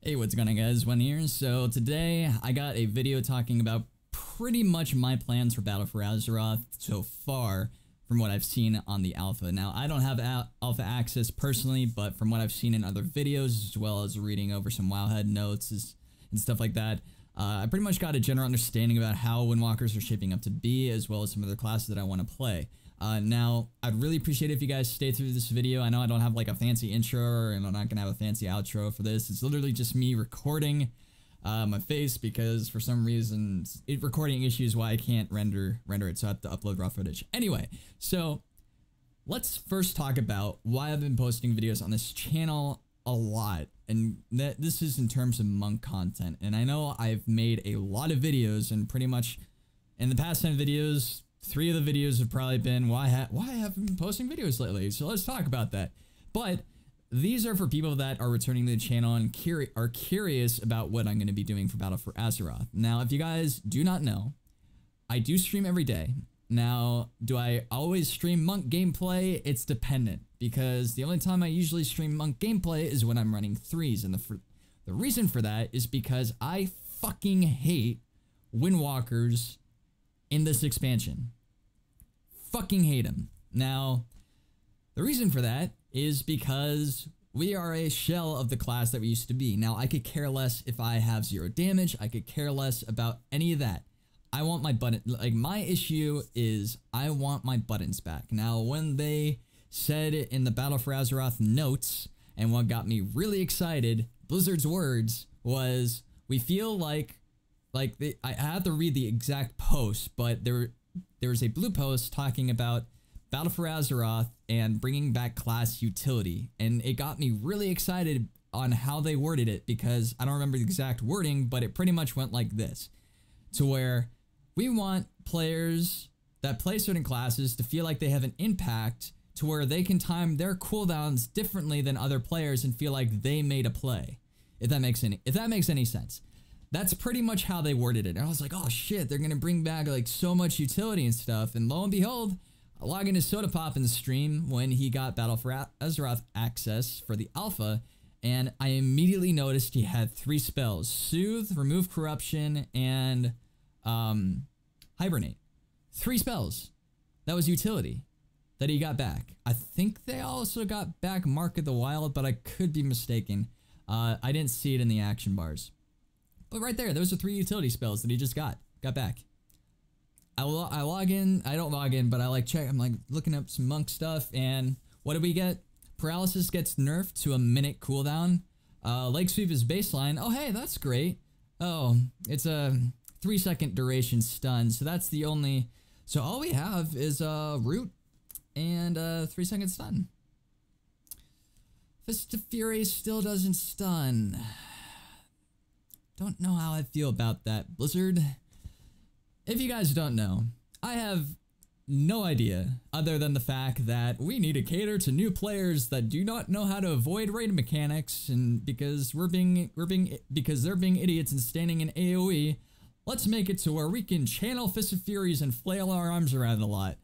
Hey, what's going on, guys? Xuen here. So today I got a video talking about pretty much my plans for Battle for Azeroth so far from what I've seen on the alpha. Now, I don't have alpha access personally, but from what I've seen in other videos, as well as reading over some Wowhead notes and stuff like that, I pretty much got a general understanding about how Windwalkers are shaping up to be, as well as some other classes that I want to play. Now, I'd really appreciate it if you guys stay through this video. I know I don't have like a fancy intro, and I'm not gonna have a fancy outro for this. It's literally just me recording my face because for some reason recording issues why I can't render it, so I have to upload raw footage. Anyway, so let's first talk about why I've been posting videos on this channel a lot, and this is in terms of monk content. And I know I've made a lot of videos, and pretty much in the past 10 videos, 3 of the videos have probably been why I haven't been posting videos lately. So let's talk about that. But these are for people that are returning to the channel and are curious about what I'm going to be doing for Battle for Azeroth. Now, if you guys do not know, I do stream every day. Now, do I always stream monk gameplay? It's dependent, because the only time I usually stream monk gameplay is when I'm running 3s. And the reason for that is because I fucking hate Windwalkers in this expansion. Fucking hate them. Now, the reason for that is because we are a shell of the class that we used to be. Now, I could care less if I have 0 damage. I could care less about any of that. I want my button, like, my issue is I want my buttons back. Now, when they said in the Battle for Azeroth notes, and what got me really excited, Blizzard's words was, we feel like I have to read the exact post, but there was a blue post talking about Battle for Azeroth and bringing back class utility, and it got me really excited on how they worded it, because I don't remember the exact wording, but it pretty much went like this, to where we want players that play certain classes to feel like they have an impact, to where they can time their cooldowns differently than other players and feel like they made a play. If that makes any sense. That's pretty much how they worded it. And I was like, oh shit, they're gonna bring back like so much utility and stuff. And lo and behold, I log into Sodapop in the stream when he got Battle for Azeroth access for the alpha, and I immediately noticed he had 3 spells: Soothe, Remove Corruption, and Hibernate. 3 spells. That was utility that he got back. I think they also got back Mark of the Wild, but I could be mistaken. I didn't see it in the action bars. But right there, those are 3 utility spells that he just got back. I log in, I don't log in, but I like check, I'm like looking up some monk stuff, and what did we get? Paralysis gets nerfed to a minute cooldown. Leg Sweep is baseline. Oh hey, that's great. Oh, it's a 3-second duration stun, so that's the only, so all we have is root and 3-second stun. Fist of Fury still doesn't stun. Don't know how I feel about that, Blizzard. If you guys don't know, I have no idea other than the fact that we need to cater to new players that do not know how to avoid raid mechanics, and because they're being idiots and standing in AoE, let's make it to where we can channel Fist of Furies and flail our arms around a lot.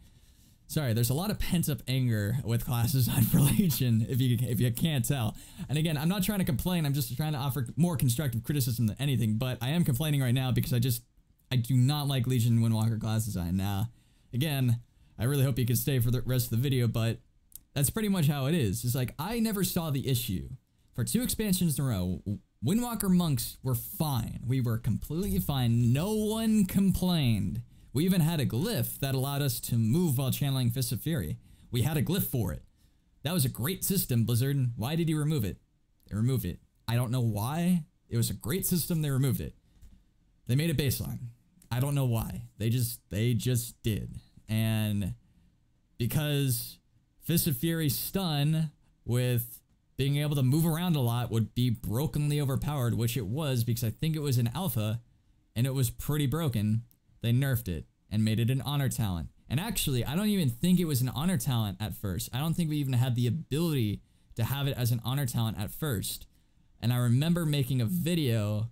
Sorry, there's a lot of pent-up anger with classes on for Legion, if you can't tell. And again, I'm not trying to complain, I'm just trying to offer more constructive criticism than anything, but I am complaining right now because I do not like Legion Windwalker class design. Now, again, I really hope you can stay for the rest of the video, but that's pretty much how it is. It's like, I never saw the issue. For 2 expansions in a row, Windwalker monks were fine. We were completely fine. No one complained. We even had a glyph that allowed us to move while channeling Fist of Fury. We had a glyph for it. That was a great system, Blizzard. Why did you remove it? They removed it. I don't know why. It was a great system, they removed it. They made it baseline. I don't know why. They just did. And because Fist of Fury stun with being able to move around a lot would be brokenly overpowered, which it was, because I think it was an alpha and it was pretty broken. They nerfed it and made it an honor talent. And actually, I don't even think it was an honor talent at first. I don't think we even had the ability to have it as an honor talent at first. And I remember making a video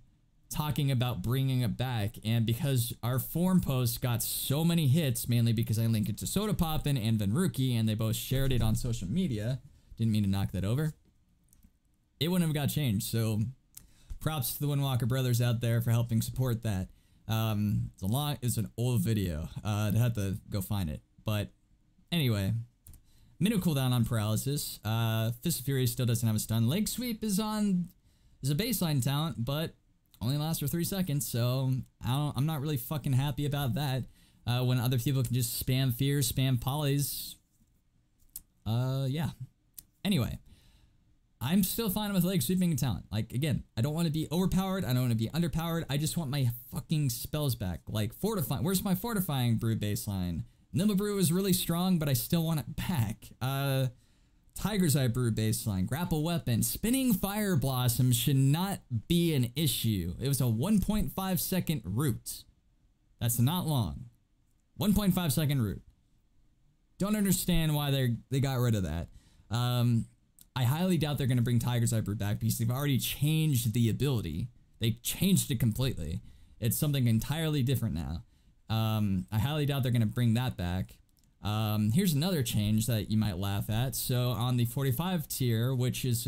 talking about bringing it back, and because our forum post got so many hits, mainly because I linked it to Sodapoppin and Venruki, and they both shared it on social media, didn't mean to knock that over, it wouldn't have got changed. So props to the Windwalker brothers out there for helping support that. It's an old video. I'd have to go find it. But anyway, minute cooldown on paralysis. Fist of Fury still doesn't have a stun. Leg sweep is a baseline talent, but only lasts for 3 seconds. So I'm not really fucking happy about that. When other people can just spam fears, spam polys. Yeah. Anyway, I'm still fine with leg sweeping talent. Like, again, I don't want to be overpowered. I don't want to be underpowered. I just want my fucking spells back. Like, fortifying. Where's my fortifying brew baseline? Nimble Brew is really strong, but I still want it back. Tiger's Eye Brew baseline. Grapple Weapon. Spinning Fire Blossom should not be an issue. It was a 1.5 second root. That's not long. 1.5 second root. Don't understand why they got rid of that. I highly doubt they're going to bring Tiger's Eye Brew back because they've already changed the ability. They changed it completely. It's something entirely different now. I highly doubt they're going to bring that back. Here's another change that you might laugh at. So on the 45 tier, which is...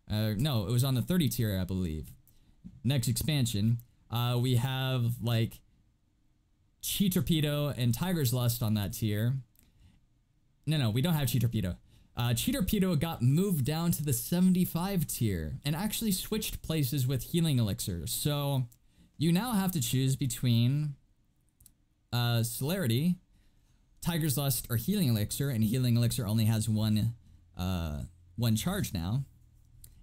no, it was on the 30 tier, I believe. Next expansion, we have, like, Chi Torpedo and Tiger's Lust on that tier. No, we don't have Chi Torpedo. Chi Torpedo got moved down to the 75 tier and actually switched places with Healing Elixir. So you now have to choose between Celerity, Tiger's Lust, or Healing Elixir, and Healing Elixir only has one charge now.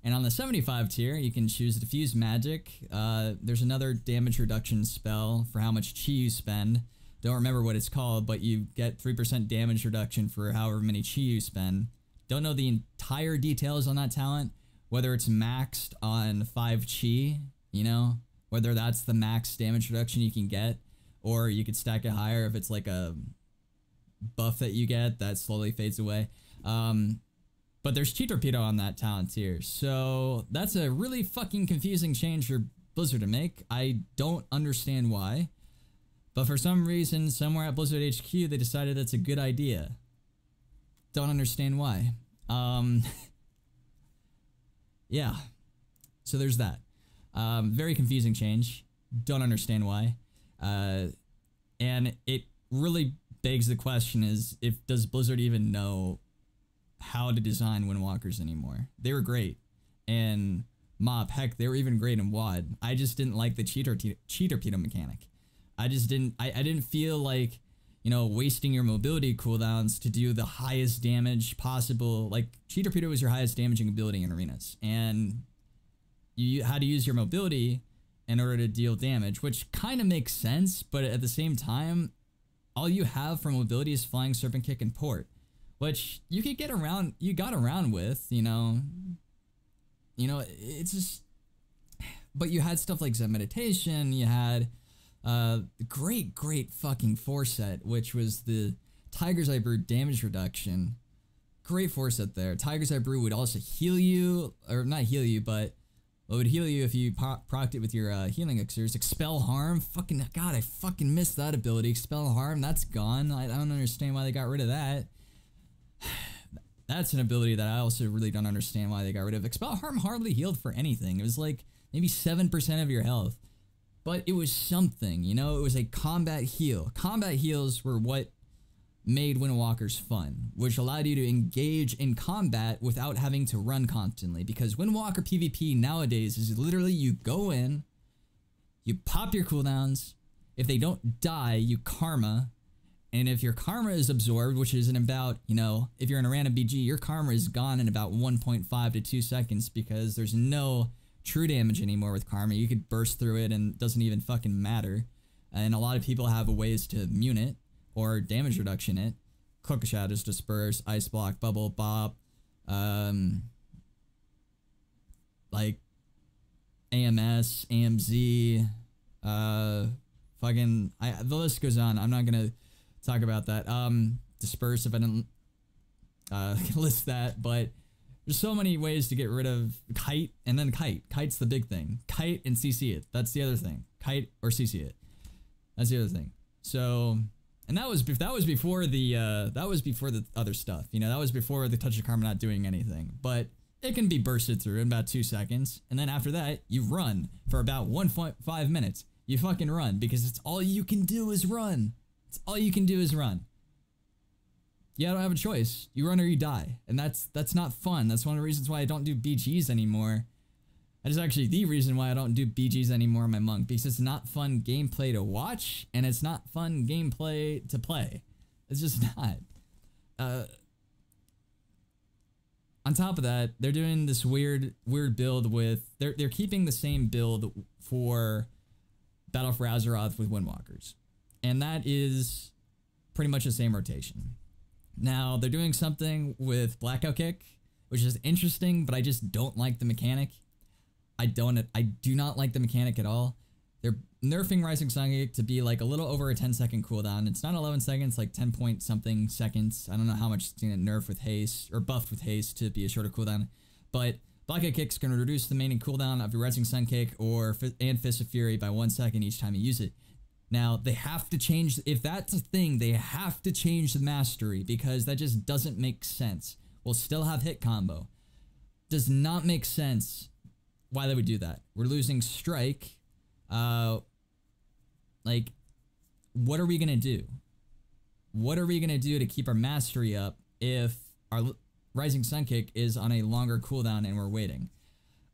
And on the 75 tier, you can choose Diffuse Magic. There's another damage reduction spell for how much chi you spend. Don't remember what it's called, but you get 3% damage reduction for however many chi you spend. Don't know the entire details on that talent, whether it's maxed on 5 chi, you know, whether that's the max damage reduction you can get, or you could stack it higher if it's like a buff that you get that slowly fades away. But there's Chi Torpedo on that talent tier, so that's a really fucking confusing change for Blizzard to make. I don't understand why, but for some reason, somewhere at Blizzard HQ, they decided it's a good idea. Don't understand why. Yeah, so there's that. Very confusing change. Don't understand why. And it really begs the question is, does Blizzard even know how to design Windwalkers anymore? They were great. And Mop, heck, they were even great in WoD. I just didn't like the Chi Torpedo mechanic. I didn't feel like, you know, wasting your mobility cooldowns to do the highest damage possible. Like, Chi Torpedo was your highest damaging ability in arenas, and you had to use your mobility in order to deal damage, which kind of makes sense, but at the same time, all you have for mobility is Flying Serpent Kick and Port, which you could get around, you got around with, you know, it's just, but you had stuff like Zen Meditation, you had great fucking 4-set, which was the Tiger's Eye Brew damage reduction. Great 4-set there. Tiger's Eye Brew would also heal you, or not heal you, but it would heal you if you procced it with your healing elixirs. Expel Harm, fucking god, I fucking missed that ability. Expel Harm, that's gone. I don't understand why they got rid of that. That's an ability that I also really don't understand why they got rid of. Expel Harm hardly healed for anything. It was like maybe 7% of your health. But it was something, you know? It was a combat heal. Combat heals were what made Windwalkers fun, which allowed you to engage in combat without having to run constantly. Because Windwalker PvP nowadays is literally you go in, you pop your cooldowns, if they don't die, you karma, and if your karma is absorbed, which is in about, you know, if you're in a random BG, your karma is gone in about 1.5 to 2 seconds because there's no true damage anymore with karma. You could burst through it and it doesn't even fucking matter. And a lot of people have ways to immune it or damage reduction it. Cloak of Shadows, Disperse, Ice Block, Bubble, Bop, like AMS, AMZ, fucking, the list goes on. I'm not gonna talk about that. Disperse if I didn't list that, but there's so many ways to get rid of Kite, and then Kite. Kite's the big thing. Kite and CC it. That's the other thing. Kite or CC it. That's the other thing. So, and that was before the other stuff. You know, that was before the Touch of Karma not doing anything. But it can be bursted through in about 2 seconds. And then after that, you run for about 1.5 minutes. You fucking run because it's all you can do is run. It's all you can do is run. You don't have a choice. You run or you die. And that's not fun. That's one of the reasons why I don't do BGs anymore. That is actually the reason why I don't do BGs anymore in my monk, because it's not fun gameplay to watch, and it's not fun gameplay to play. It's just not. On top of that, they're doing this weird build with, they're keeping the same build for Battle for Azeroth with Windwalkers. And that is pretty much the same rotation. Now, they're doing something with Blackout Kick, which is interesting, but I just don't like the mechanic. I do not like the mechanic at all. They're nerfing Rising Sun Kick to be like a little over a 10-second cooldown. It's not 11 seconds, like 10 point something seconds. I don't know how much it's gonna nerf with haste or buff with haste to be a shorter cooldown. But Blackout Kick's gonna reduce the remaining cooldown of your Rising Sun Kick and Fist of Fury by 1 second each time you use it. Now, they have to change, if that's a thing, they have to change the mastery because that just doesn't make sense. We'll still have hit combo. Does not make sense why they would do that. We're losing strike. Like, what are we gonna do? What are we gonna do to keep our mastery up if our Rising Sun Kick is on a longer cooldown and we're waiting?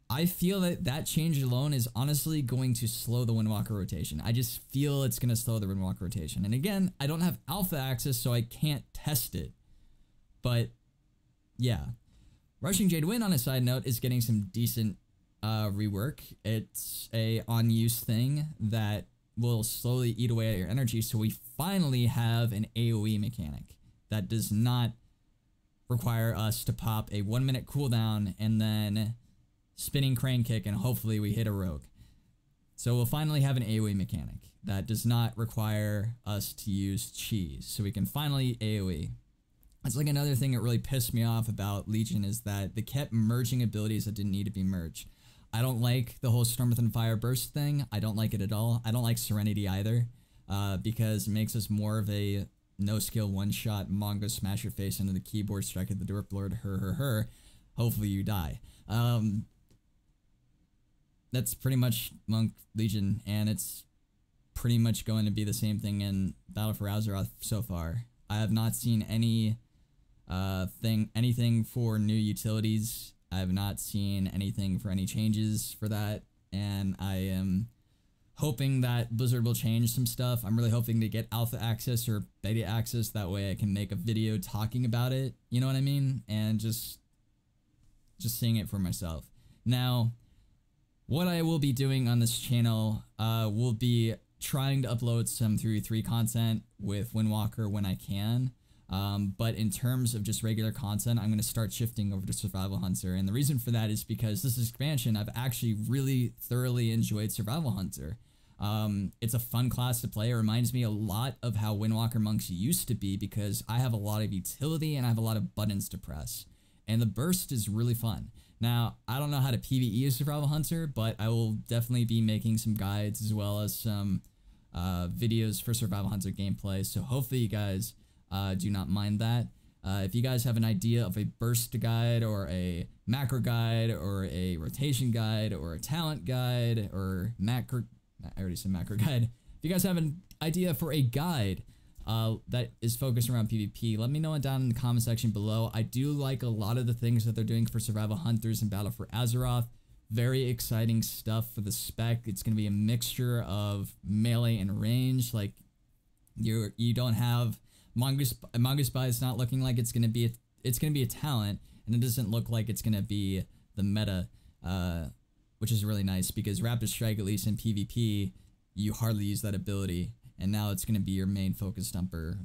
I feel that that change alone is honestly going to slow the Windwalker rotation. I just feel it's gonna slow the Windwalker rotation. And again, I don't have alpha access, so I can't test it. But yeah, Rushing Jade Wind, on a side note, is getting some decent rework. It's a on-use thing that will slowly eat away at your energy, so we finally have an AoE mechanic that does not require us to pop a 1 minute cooldown and then spinning crane kick and hopefully we hit a rogue. So we'll finally have an AoE mechanic that does not require us to use cheese, so we can finally AoE. That's like another thing that really pissed me off about Legion, is that they kept merging abilities that didn't need to be merged. I don't like the whole Storm Within Fire burst thing. I don't like it at all. I don't like Serenity either, because it makes us more of a no-skill one-shot Mongo smash your face into the keyboard, strike at the Dork Lord, her. Hopefully you die. That's pretty much Monk Legion, and it's pretty much going to be the same thing in Battle for Azeroth so far. I have not seen anything for new utilities. I have not seen anything for any changes for that, and I am hoping that Blizzard will change some stuff. I'm really hoping to get alpha access or beta access, that way I can make a video talking about it, you know what I mean? And just seeing it for myself. Now, what I will be doing on this channel will be trying to upload some 3v3 content with Windwalker when I can. But in terms of just regular content, I'm going to start shifting over to Survival Hunter. And the reason for that is because this expansion, I've actually really thoroughly enjoyed Survival Hunter. It's a fun class to play. It reminds me a lot of how Windwalker monks used to be, because I have a lot of utility and I have a lot of buttons to press. And the burst is really fun. Now, I don't know how to PvE a Survival Hunter, but I will definitely be making some guides as well as some videos for Survival Hunter gameplay. So hopefully you guys do not mind that. If you guys have an idea of a burst guide or a macro guide or a rotation guide or a talent guide or macro, I already said macro guide. If you guys have an idea for a guide that is focused around PvP, let me know it down in the comment section below. I do like a lot of the things that they're doing for Survival Hunters and Battle for Azeroth. Very exciting stuff for the spec. It's going to be a mixture of melee and range. Like, you don't have Mongo Spy is not looking like it's going to be a talent, and it doesn't look like it's going to be the meta, which is really nice, because Rapid Strike, at least in PvP, you hardly use that ability, and now it's going to be your main focus dumper,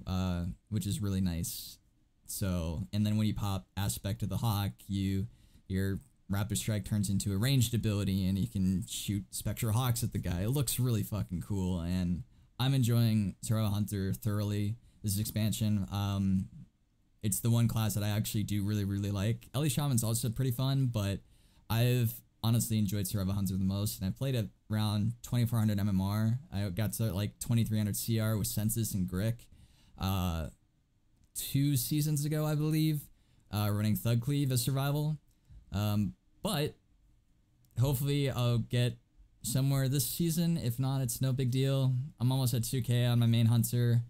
which is really nice. So, and then when you pop Aspect of the Hawk, your Rapid Strike turns into a ranged ability, and you can shoot Spectral Hawks at the guy. It looks really fucking cool, and I'm enjoying Survival Hunter thoroughly. This expansion, it's the one class that I actually do really like. Ellie Shaman's also pretty fun, but I've honestly enjoyed Survival Hunter the most, and I played at around 2400 MMR. I got to like 2300 CR with Census and Grick 2 seasons ago, I believe, running Thug Cleave as survival. But hopefully I'll get somewhere this season. If not, it's no big deal. I'm almost at 2K on my main hunter.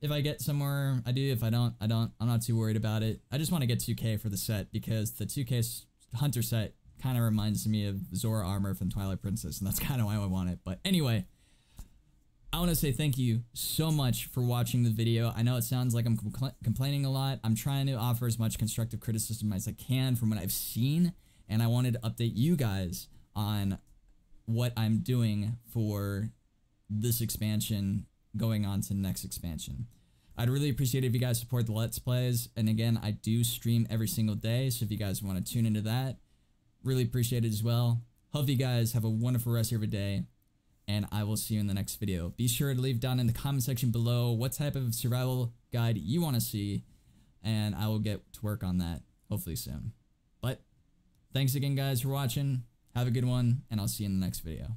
If I get somewhere, I do. If I don't, I don't. I'm not too worried about it. I just want to get 2K for the set because the 2K hunter set kind of reminds me of Zora armor from Twilight Princess, and that's kind of why I want it. But anyway, I want to say thank you so much for watching the video. I know it sounds like I'm complaining a lot. I'm trying to offer as much constructive criticism as I can from what I've seen, and I wanted to update you guys on what I'm doing for this expansion going on to the next expansion. I'd really appreciate it if you guys support the Let's Plays, and again, I do stream every single day, so if you guys want to tune into that, really appreciate it as well. Hope you guys have a wonderful rest of your day, and I will see you in the next video. Be sure to leave down in the comment section below what type of survival guide you want to see, and I will get to work on that hopefully soon. But thanks again guys for watching. Have a good one, and I'll see you in the next video.